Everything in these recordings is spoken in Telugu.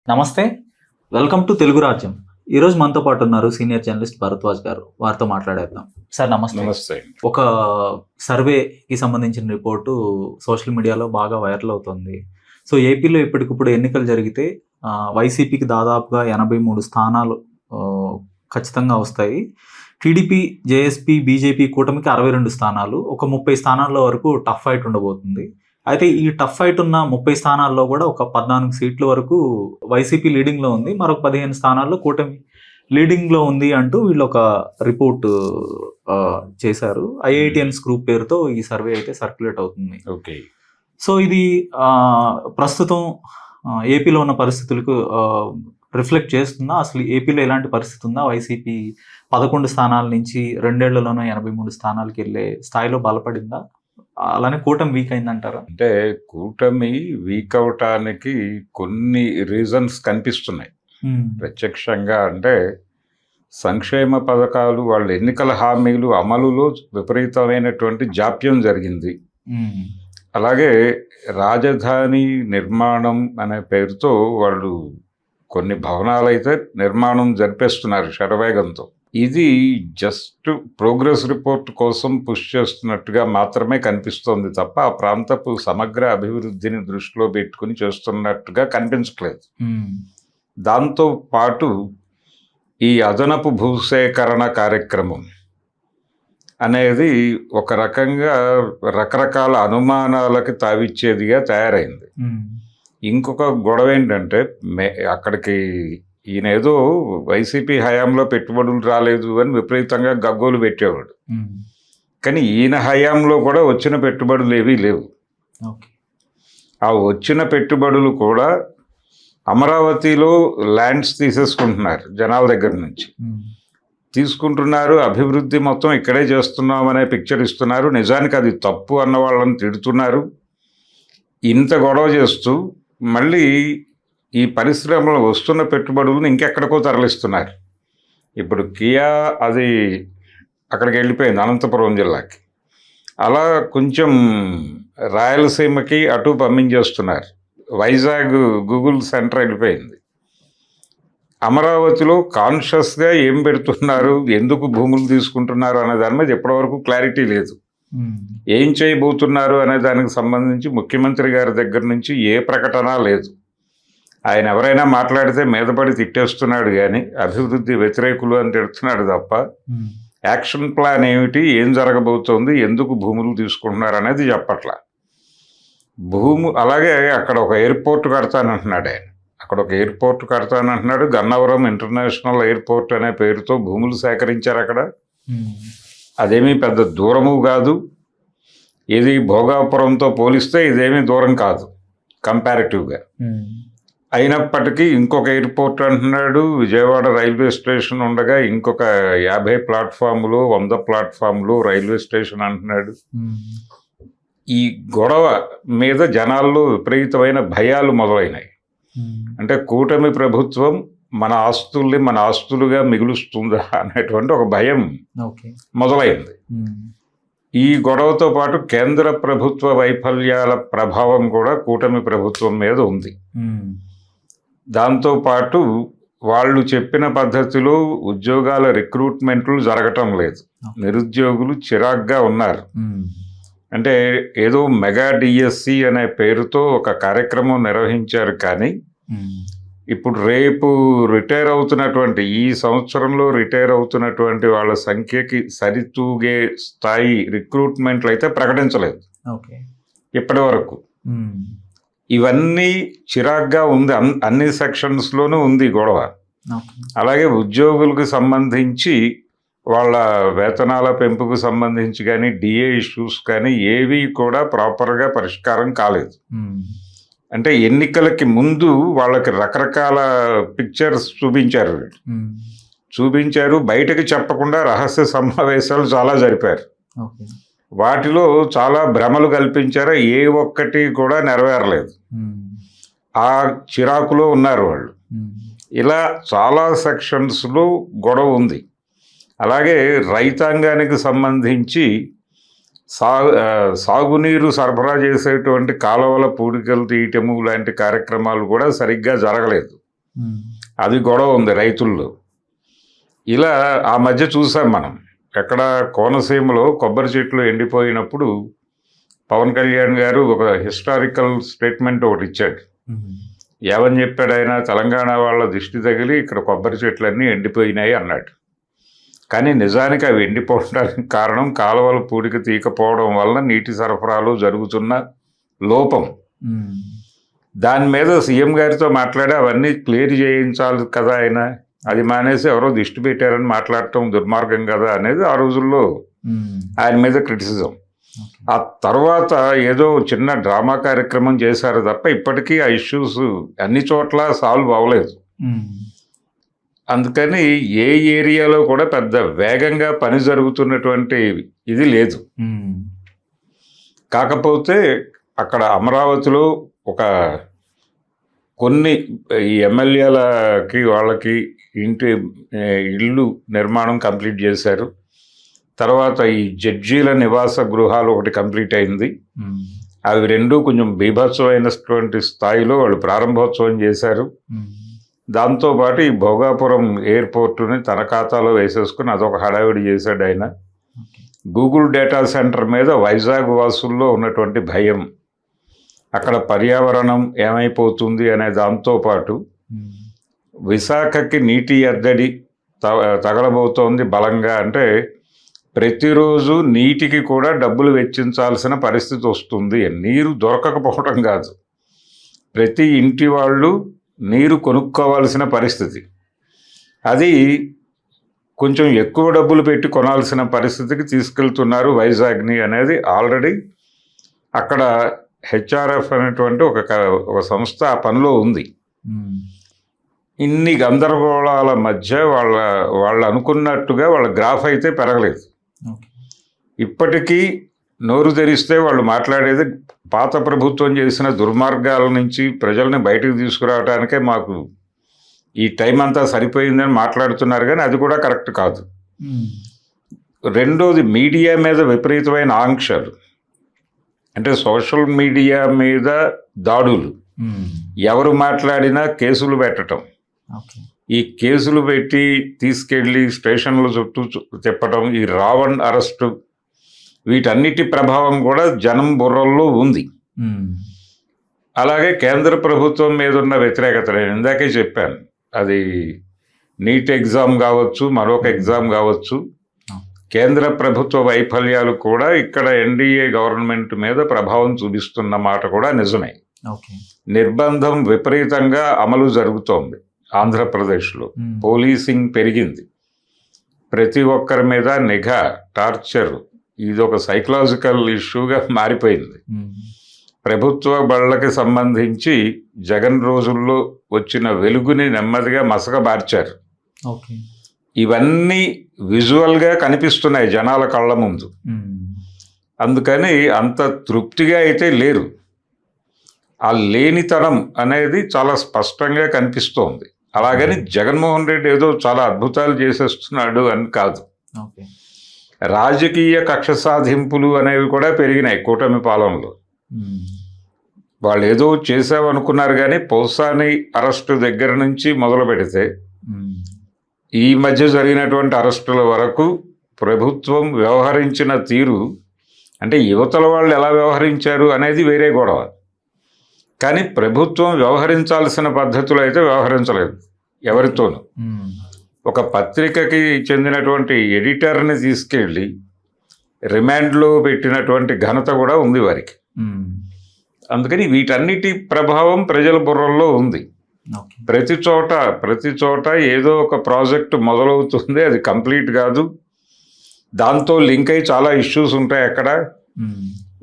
నమస్తే. వెల్కమ్ టు తెలుగు రాజ్యం. ఈరోజు మనతో పాటు ఉన్నారు సీనియర్ జర్నలిస్ట్ భరద్వాజ్ గారు. వారితో మాట్లాడేద్దాం. సార్ నమస్తే. నమస్తే. ఒక సర్వేకి సంబంధించిన రిపోర్టు సోషల్ మీడియాలో బాగా వైరల్ అవుతుంది. సో ఏపీలో ఇప్పటికిప్పుడు ఎన్నికలు జరిగితే వైసీపీకి దాదాపుగా 83 స్థానాలు ఖచ్చితంగా వస్తాయి. టీడీపీ, జేఎస్పీ, బీజేపీ కూటమికి 62 స్థానాలు, ఒక 30 స్థానాల వరకు టఫ్ ఫైట్ ఉండబోతుంది. అయితే ఈ టఫ్ ఫైట్ ఉన్న 30 స్థానాల్లో కూడా ఒక 14 సీట్ల వరకు వైసీపీ లీడింగ్లో ఉంది. మరొక 15 స్థానాల్లో కూటమి లీడింగ్లో ఉంది అంటూ వీళ్ళు ఒక రిపోర్ట్ చేశారు. ఐఐటిఎన్స్ గ్రూప్ పేరుతో ఈ సర్వే అయితే సర్క్యులేట్ అవుతుంది. ఓకే. సో ఇది ప్రస్తుతం ఏపీలో ఉన్న పరిస్థితులకు రిఫ్లెక్ట్ చేస్తుందా? అసలు ఏపీలో ఎలాంటి పరిస్థితి ఉందా? వైసీపీ 11 స్థానాల నుంచి 2 ఏళ్లలోనూ 83 స్థానాలకు వెళ్ళే స్థాయిలో బలపడిందా? అలానే కూటమి వీక్ అయిందంటారా? అంటే కూటమి వీక్ అవటానికి కొన్ని రీజన్స్ కనిపిస్తున్నాయి. ప్రత్యక్షంగా అంటే సంక్షేమ పథకాలు, వాళ్ళ ఎన్నికల హామీలు అమలులో విపరీతమైనటువంటి జాప్యం జరిగింది. అలాగే రాజధాని నిర్మాణం అనే పేరుతో వాళ్ళు కొన్ని భవనాలు అయితే నిర్మాణం జరిపేస్తున్నారు శరవేగంతో. ఇది జస్ట్ ప్రోగ్రెస్ రిపోర్ట్ కోసం పుష్ చేస్తున్నట్టుగా మాత్రమే కనిపిస్తోంది తప్ప ఆ ప్రాంతపు సమగ్ర అభివృద్ధిని దృష్టిలో పెట్టుకుని చేస్తున్నట్టుగా కనిపించట్లేదు. దాంతో పాటు ఈ అదనపు భూసేకరణ కార్యక్రమం అనేది ఒక రకంగా రకరకాల అనుమానాలకి తావిచ్చేదిగా తయారైంది. ఇంకొక గొడవ ఏంటంటే అక్కడికి ఈయన ఏదో వైసీపీ హయాంలో పెట్టుబడులు రాలేదు అని విపరీతంగా గగ్గోలు పెట్టేవాడు. కానీ ఈయన హయాంలో కూడా వచ్చిన పెట్టుబడులు ఏవీ లేవు. ఆ వచ్చిన పెట్టుబడులు కూడా అమరావతిలో ల్యాండ్స్ తీసేసుకుంటున్నారు జనాల దగ్గర నుంచి. తీసుకుంటున్నారు, అభివృద్ధి మొత్తం ఇక్కడే చేస్తున్నామనే పిక్చర్ ఇస్తున్నారు. నిజానికి అది తప్పు అన్న వాళ్ళని తిడుతున్నారు. ఇంత గొడవ చేస్తూ మళ్ళీ ఈ పరిశ్రమలో వస్తున్న పెట్టుబడులను ఇంకెక్కడికో తరలిస్తున్నారు. ఇప్పుడు కియా అది అక్కడికి వెళ్ళిపోయింది, అనంతపురం జిల్లాకి. అలా కొంచెం రాయలసీమకి అటు పంపించేస్తున్నారు. వైజాగ్ గూగుల్ సెంటర్ వెళ్ళిపోయింది. అమరావతిలో కాన్షియస్గా ఏం పెడుతున్నారు, ఎందుకు భూములు తీసుకుంటున్నారు అనే దాని మీద ఎప్పటివరకు క్లారిటీ లేదు. ఏం చేయబోతున్నారు అనే దానికి సంబంధించి ముఖ్యమంత్రి గారి దగ్గర నుంచి ఏ ప్రకటన లేదు. ఆయన ఎవరైనా మాట్లాడితే మీదపడి తిట్టేస్తున్నాడు కానీ అభివృద్ధి వ్యతిరేకులు అని తిడుతున్నాడు తప్ప యాక్షన్ ప్లాన్ ఏమిటి, ఏం జరగబోతోంది, ఎందుకు భూములు తీసుకుంటున్నారు అనేది చెప్పట్లా. అలాగే అక్కడ ఒక ఎయిర్పోర్ట్ కడతానంటున్నాడు ఆయన. అక్కడ ఒక ఎయిర్పోర్ట్ కడతానంటున్నాడు. గన్నవరం ఇంటర్నేషనల్ ఎయిర్పోర్ట్ అనే పేరుతో భూములు సేకరించారు అక్కడ. అదేమీ పెద్ద దూరము కాదు. ఇది భోగాపురంతో పోలిస్తే ఇదేమీ దూరం కాదు కంపారిటివ్గా. అయినప్పటికీ ఇంకొక ఎయిర్పోర్ట్ అంటున్నాడు. విజయవాడ రైల్వే స్టేషన్ ఉండగా ఇంకొక 50 ప్లాట్ఫామ్లు 100 ప్లాట్ఫామ్లు రైల్వే స్టేషన్ అంటున్నాడు. ఈ గొడవ మీద జనాల్లో విపరీతమైన భయాలు మొదలైనాయి. అంటే కూటమి ప్రభుత్వం మన ఆస్తుల్ని మన ఆస్తులుగా మిగులుస్తుందా అనేటువంటి ఒక భయం మొదలైంది. ఈ గొడవతో పాటు కేంద్ర ప్రభుత్వ వైఫల్యాల ప్రభావం కూడా కూటమి ప్రభుత్వం మీద ఉంది. దాంతోపాటు వాళ్ళు చెప్పిన పద్ధతిలో ఉద్యోగాల రిక్రూట్మెంట్లు జరగటం లేదు. నిరుద్యోగులు చిరాగ్గా ఉన్నారు. అంటే ఏదో మెగా డిఎస్సి అనే పేరుతో ఒక కార్యక్రమం నిర్వహించారు. కానీ ఇప్పుడు రేపు రిటైర్ అవుతున్నటువంటి, ఈ సంవత్సరంలో రిటైర్ అవుతున్నటువంటి వాళ్ళ సంఖ్యకి సరితూగే స్థాయి రిక్రూట్మెంట్లు అయితే ప్రకటించలేదు ఇప్పటి వరకు. ఇవన్నీ చిరాగ్గా ఉంది. అన్ని సెక్షన్స్లోనూ ఉంది గొడవ. అలాగే ఉద్యోగులకు సంబంధించి వాళ్ళ వేతనాల పెంపుకు సంబంధించి కానీ డిఏ ఇష్యూస్ కానీ ఏవి కూడా ప్రాపర్గా పరిష్కారం కాలేదు. అంటే ఎన్నికలకి ముందు వాళ్ళకి రకరకాల పిక్చర్స్ చూపించారు. బయటకు చెప్పకుండా రహస్య సమావేశాలు చాలా జరిపారు. వాటిలో చాలా భ్రమలు కల్పించారు. ఏ ఒక్కటి కూడా నెరవేరలేదు. ఆ చిరాకులో ఉన్నారు వాళ్ళు. ఇలా చాలా సెక్షన్స్లో గొడవ ఉంది. అలాగే రైతాంగానికి సంబంధించి సాగునీరు సరఫరా చేసేటువంటి కాలువల పూడికలు తీయటము లాంటి కార్యక్రమాలు కూడా సరిగ్గా జరగలేదు. అది గొడవ ఉంది రైతుల్లో. ఇలా ఆ మధ్య చూసాం మనం, ఎక్కడ కోనసీమలో కొబ్బరి చెట్లు ఎండిపోయినప్పుడు పవన్ కళ్యాణ్ గారు ఒక హిస్టారికల్ స్టేట్మెంట్ ఒకటి ఇచ్చాడు. ఏమని చెప్పాడు ఆయన? తెలంగాణ వాళ్ళ దిష్టి తగిలి ఇక్కడ కొబ్బరి చెట్లన్నీ ఎండిపోయినాయి అన్నాడు. కానీ నిజానికి అవి ఎండిపోవడానికి కారణం కాలువల పూడిక తీయకపోవడం వల్ల నీటి సరఫరాలు జరుగుతున్న లోపం. దాని మీద సీఎం గారితో మాట్లాడి అవన్నీ క్లియర్ చేయించాలి కదా ఆయన, అది మానేసి ఎవరో దిష్టి పెట్టారని మాట్లాడటం దుర్మార్గం కదా అనేది ఆ రోజుల్లో ఆయన మీద క్రిటిసిజం. ఆ తర్వాత ఏదో చిన్న డ్రామా కార్యక్రమం చేశారు తప్ప ఇప్పటికీ ఆ ఇష్యూస్ అన్ని చోట్ల సాల్వ్ అవ్వలేదు. అందుకని ఏ ఏరియాలో కూడా పెద్ద వేగంగా పని జరుగుతున్నటువంటి ఇది లేదు. కాకపోతే అక్కడ అమరావతిలో ఒక కొన్ని ఈ ఎమ్మెల్యేలకి వాళ్ళకి ఇళ్ళు నిర్మాణం కంప్లీట్ చేశారు. తర్వాత ఈ జడ్జీల నివాస గృహాలు ఒకటి కంప్లీట్ అయింది. అవి రెండు కొంచెం బీభత్సమైనటువంటి స్థాయిలో వాళ్ళు ప్రారంభోత్సవం చేశారు. దాంతోపాటు ఈ భోగాపురం ఎయిర్పోర్టుని తన ఖాతాలో వేసేసుకుని అదొక హడావిడి చేశాడు ఆయన. గూగుల్ డేటా సెంటర్ మీద వైజాగ్ వాసుల్లో ఉన్నటువంటి భయం, అక్కడ పర్యావరణం ఏమైపోతుంది అనే దాంతోపాటు విశాఖకి నీటి ఎద్దడి తగలబోతోంది బలంగా. అంటే ప్రతిరోజు నీటికి కూడా డబ్బులు వెచ్చించాల్సిన పరిస్థితి వస్తుంది. నీరు దొరకకపోవడం కాదు, ప్రతి ఇంటి వాళ్ళు నీరు కొనుక్కోవాల్సిన పరిస్థితి. అది కొంచెం ఎక్కువ డబ్బులు పెట్టి కొనాల్సిన పరిస్థితికి తీసుకెళ్తున్నారు వైజాగ్ని అనేది ఆల్రెడీ అక్కడ హెచ్ఆర్ఎఫ్ అనేటువంటి ఒక సంస్థ ఆ పనిలో ఉంది. ఇన్ని గందరగోళాల మధ్య వాళ్ళు అనుకున్నట్టుగా వాళ్ళ గ్రాఫ్ అయితే పెరగలేదు. ఇప్పటికీ నోరు తెరిస్తే వాళ్ళు మాట్లాడేది పాత ప్రభుత్వం చేసిన దుర్మార్గాల నుంచి ప్రజల్ని బయటకు తీసుకురావడానికే మాకు ఈ టైం అంతా సరిపోయిందని మాట్లాడుతున్నారు, కానీ అది కూడా కరెక్ట్ కాదు. రెండోది, మీడియా మీద విపరీతమైన ఆంక్షలు. అంటే సోషల్ మీడియా మీద దాడులు, ఎవరు మాట్లాడినా కేసులు పెట్టడం, ఈ కేసులు పెట్టి తీసుకెళ్ళి స్టేషన్ల చుట్టూ తిప్పడం, ఈ రావణ్ అరెస్టు, వీటన్నిటి ప్రభావం కూడా జనం బుర్రల్లో ఉంది. అలాగే కేంద్ర ప్రభుత్వం మీద ఉన్న వ్యతిరేకత, నేను ఇందాకే చెప్పాను, అది నీట్ ఎగ్జామ్ కావచ్చు, మరొక ఎగ్జామ్ కావచ్చు, కేంద్ర ప్రభుత్వ వైఫల్యాలు కూడా ఇక్కడ ఎన్డీఏ గవర్నమెంట్ మీద ప్రభావం చూపిస్తున్న మాట కూడా నిజమే. నిర్బంధం విపరీతంగా అమలు జరుగుతోంది ఆంధ్రప్రదేశ్లో. పోలీసింగ్ పెరిగింది, ప్రతి ఒక్కరి మీద నిఘా, టార్చర్, ఇది ఒక సైకలాజికల్ ఇష్యూగా మారిపోయింది. ప్రభుత్వ బళ్ళకి సంబంధించి జగన్ రోజుల్లో వచ్చిన వెలుగుని నెమ్మదిగా మసకబార్చారు. ఇవన్నీ విజువల్గా కనిపిస్తున్నాయి జనాల కళ్ళ ముందు. అందుకని అంత తృప్తిగా అయితే లేరు. ఆ లేనితనం అనేది చాలా స్పష్టంగా కనిపిస్తోంది. అలాగని జగన్మోహన్ రెడ్డి ఏదో చాలా అద్భుతాలు చేసేస్తున్నాడు అని కాదు. రాజకీయ కక్ష సాధింపులు అనేవి కూడా పెరిగినాయి కూటమి పాలనలో. వాళ్ళు ఏదో చేసామనుకున్నారు, కానీ పౌసాని అరెస్టు దగ్గర నుంచి మొదలు పెడితే ఈ మధ్య జరిగినటువంటి అరెస్టుల వరకు ప్రభుత్వం వ్యవహరించిన తీరు, అంటే యువతల వాళ్ళు ఎలా వ్యవహరించారు అనేది వేరే గొడవ, కానీ ప్రభుత్వం వ్యవహరించాల్సిన పద్ధతులు అయితే వ్యవహరించలేదు ఎవరితోనూ. ఒక పత్రికకి చెందినటువంటి ఎడిటర్ని తీసుకెళ్ళి రిమాండ్లో పెట్టినటువంటి ఘనత కూడా ఉంది వారికి. అందుకని వీటన్నిటి ప్రభావం ప్రజల బుర్రల్లో ఉంది. ప్రతి చోట ఏదో ఒక ప్రాజెక్టు మొదలవుతుంది, అది కంప్లీట్ కాదు, దాంతో లింక్ అయి చాలా ఇష్యూస్ ఉంటాయి అక్కడ.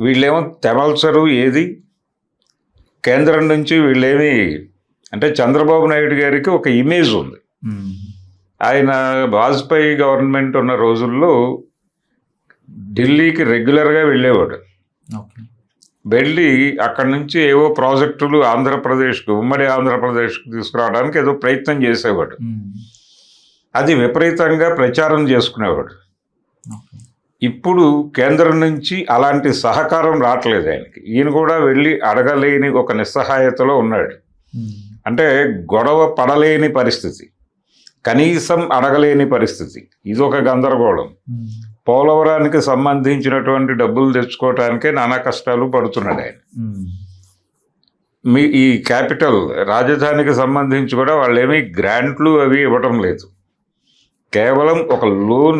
వీళ్ళేమో తెమల్చరు ఏది, కేంద్రం నుంచి వీళ్ళేమి, అంటే చంద్రబాబు నాయుడు గారికి ఒక ఇమేజ్ ఉంది. ఆయన వాజ్పేయి గవర్నమెంట్ ఉన్న రోజుల్లో ఢిల్లీకి రెగ్యులర్గా వెళ్ళేవాడు. వెళ్ళి అక్కడి నుంచి ఏవో ప్రాజెక్టులు ఆంధ్రప్రదేశ్కు, ఉమ్మడి ఆంధ్రప్రదేశ్కు తీసుకురావడానికి ఏదో ప్రయత్నం చేసేవాడు. అది విపరీతంగా ప్రచారం చేసుకునేవాడు. ఇప్పుడు కేంద్రం నుంచి అలాంటి సహకారం రావట్లేదు ఆయనకి. ఈయన కూడా వెళ్ళి అడగలేని ఒక నిస్సహాయతలో ఉన్నాడు. అంటే గొడవ పడలేని పరిస్థితి, కనీసం అడగలేని పరిస్థితి. ఇదొక గందరగోళం. పోలవరానికి సంబంధించినటువంటి డబ్బులు తెచ్చుకోవటానికే నానా కష్టాలు పడుతున్నాడు ఆయన. ఈ క్యాపిటల్ రాజధానికి సంబంధించి కూడా వాళ్ళు ఏమీ గ్రాంట్లు అవి ఇవ్వటం లేదు. కేవలం ఒక లోన్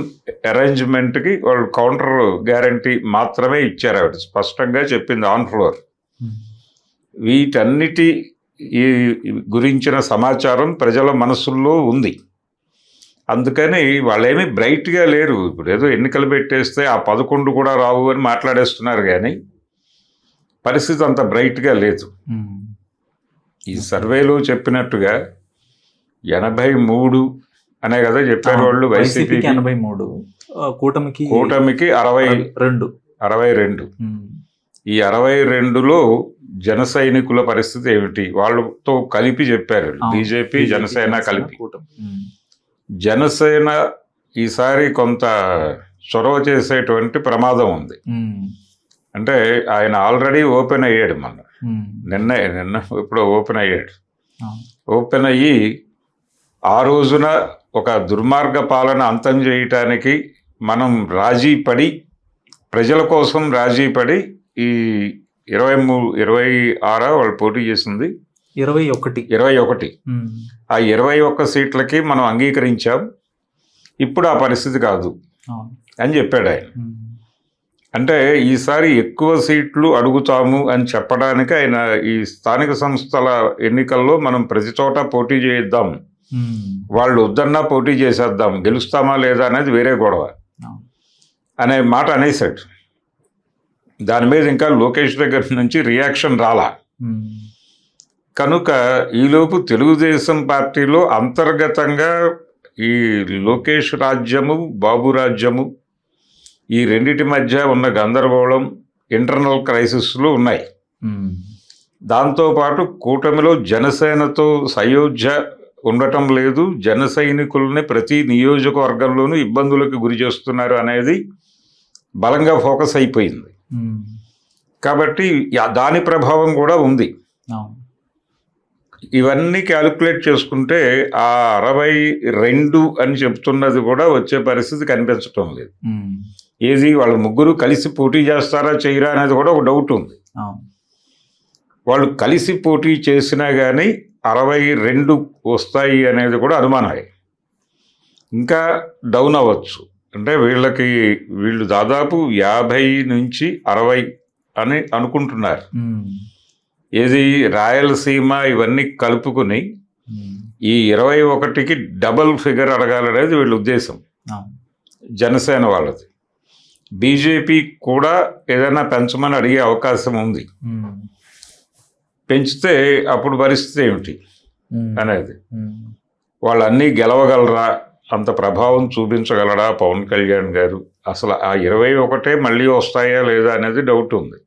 అరేంజ్మెంట్కి వాళ్ళు కౌంటర్ గ్యారంటీ మాత్రమే ఇచ్చారు. ఆవిడ స్పష్టంగా చెప్పింది ఆన్ ఫ్లోర్. వీటన్నిటి ఈ గురించిన సమాచారం ప్రజల మనసుల్లో ఉంది. అందుకని వాళ్ళేమీ బ్రైట్గా లేరు. ఇప్పుడు ఏదో ఎన్నికలు పెట్టేస్తే ఆ 11 కూడా రావు అని మాట్లాడేస్తున్నారు, కానీ పరిస్థితి అంత బ్రైట్గా లేదు. ఈ సర్వేలో చెప్పినట్టుగా 83 అనే కదా చెప్పారు వాళ్ళు. వైసీపీకి 83, కూటమికి 62. ఈ 62లో జన సైనికుల పరిస్థితి ఏమిటి, వాళ్ళతో కలిపి చెప్పారు. బీజేపీ జనసేన కలిపి. జనసేన ఈసారి కొంత చొరవ చేసేటువంటి ప్రమాదం ఉంది. అంటే ఆయన ఆల్రెడీ ఓపెన్ అయ్యాడు, నిన్న ఇప్పుడు ఓపెన్ అయ్యాడు. ఓపెన్ అయ్యి ఆ రోజున ఒక దుర్మార్గ పాలన అంతం చేయటానికి మనం రాజీ పడి, ప్రజల కోసం రాజీ పడి, ఈ 26 వాళ్ళు పోటీ చేసింది 21. ఆ 21 సీట్లకి మనం అంగీకరించాం. ఇప్పుడు ఆ పరిస్థితి కాదు అని చెప్పాడు ఆయన. అంటే ఈసారి ఎక్కువ సీట్లు అడుగుతాము అని చెప్పడానికి ఆయన ఈ స్థానిక సంస్థల ఎన్నికల్లో మనం ప్రతి చోట పోటీ చేద్దాం, వాళ్ళు వద్దన్నా పోటీ చేసేద్దాం, గెలుస్తామా లేదా అనేది వేరే గొడవ అనే మాట అనేసాడు. దాని మీద ఇంకా లోకేష్ దగ్గర నుంచి రియాక్షన్ రాలా. కనుక ఈలోపు తెలుగుదేశం పార్టీలో అంతర్గతంగా ఈ లోకేష్ రాజ్యము, బాబు రాజ్యము, ఈ రెండిటి మధ్య ఉన్న గందరగోళం, ఇంటర్నల్ క్రైసిస్లు ఉన్నాయి. దాంతోపాటు కూటమిలో జనసేనతో సయోధ్య ఉండటం లేదు, జన సైనికుల్ని ప్రతి నియోజకవర్గంలోనూ ఇబ్బందులకు గురి చేస్తున్నారు అనేది బలంగా ఫోకస్ అయిపోయింది. కాబట్టి దాని ప్రభావం కూడా ఉంది. ఇవన్నీ క్యాలిక్యులేట్ చేసుకుంటే ఆ 62 అని చెప్తున్నది కూడా వచ్చే పరిస్థితి కనిపించటం లేదు. ఏది వాళ్ళ ముగ్గురు కలిసి పోటీ చేస్తారా చేయరా అనేది కూడా ఒక డౌట్ ఉంది. వాళ్ళు కలిసి పోటీ చేసినా కానీ 62 వస్తాయి అనేది కూడా అనుమానమే. ఇంకా డౌన్ అవ్వచ్చు. అంటే వీళ్ళు దాదాపు 50 నుంచి 60 అని అనుకుంటున్నారు. ఏది రాయలసీమ ఇవన్నీ కలుపుకుని ఈ 21కి డబల్ ఫిగర్ అడగాలనేది వీళ్ళ ఉద్దేశం, జనసేన వాళ్ళది. బీజేపీ కూడా ఏదైనా పెంచమని అడిగే అవకాశం ఉంది. పెంచితే అప్పుడు పరిస్థితి ఏమిటి అనేది, వాళ్ళు అన్నీ గెలవగలరా, అంత ప్రభావం చూపించగలరా పవన్ కళ్యాణ్ గారు, అసలు ఆ 21 మళ్ళీ వస్తాయా లేదా అనేది డౌట్ ఉంది.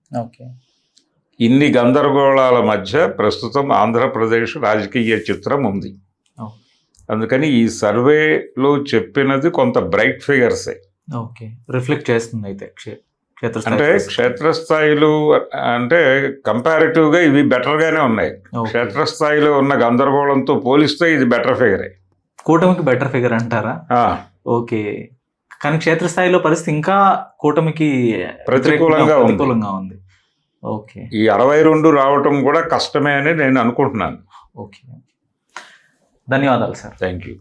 ఇన్ని గందరగోళాల మధ్య ప్రస్తుతం ఆంధ్రప్రదేశ్ రాజకీయ చిత్రం ఉంది. అందుకని ఈ సర్వేలో చెప్పినది కొంత బ్రైట్ ఫిగర్సే రిఫ్లెక్ట్ చేస్తుంది. అయితే అంటే క్షేత్రస్థాయిలో అంటే కంపారిటివ్గా ఇవి బెటర్గానే ఉన్నాయి. క్షేత్రస్థాయిలో ఉన్న గందరగోళంతో పోలిస్తే ఇది బెటర్ ఫిగరే. కూటమికి బెటర్ ఫిగర్ అంటారా? ఓకే. కానీ క్షేత్రస్థాయిలో పరిస్థితి ఇంకా కూటమికి ప్రతికూలంగా ఉంది. ఓకే. ఈ 62 రావటం కూడా కష్టమే అని నేను అనుకుంటున్నాను. ఓకే, ధన్యవాదాలు సార్. Thank you.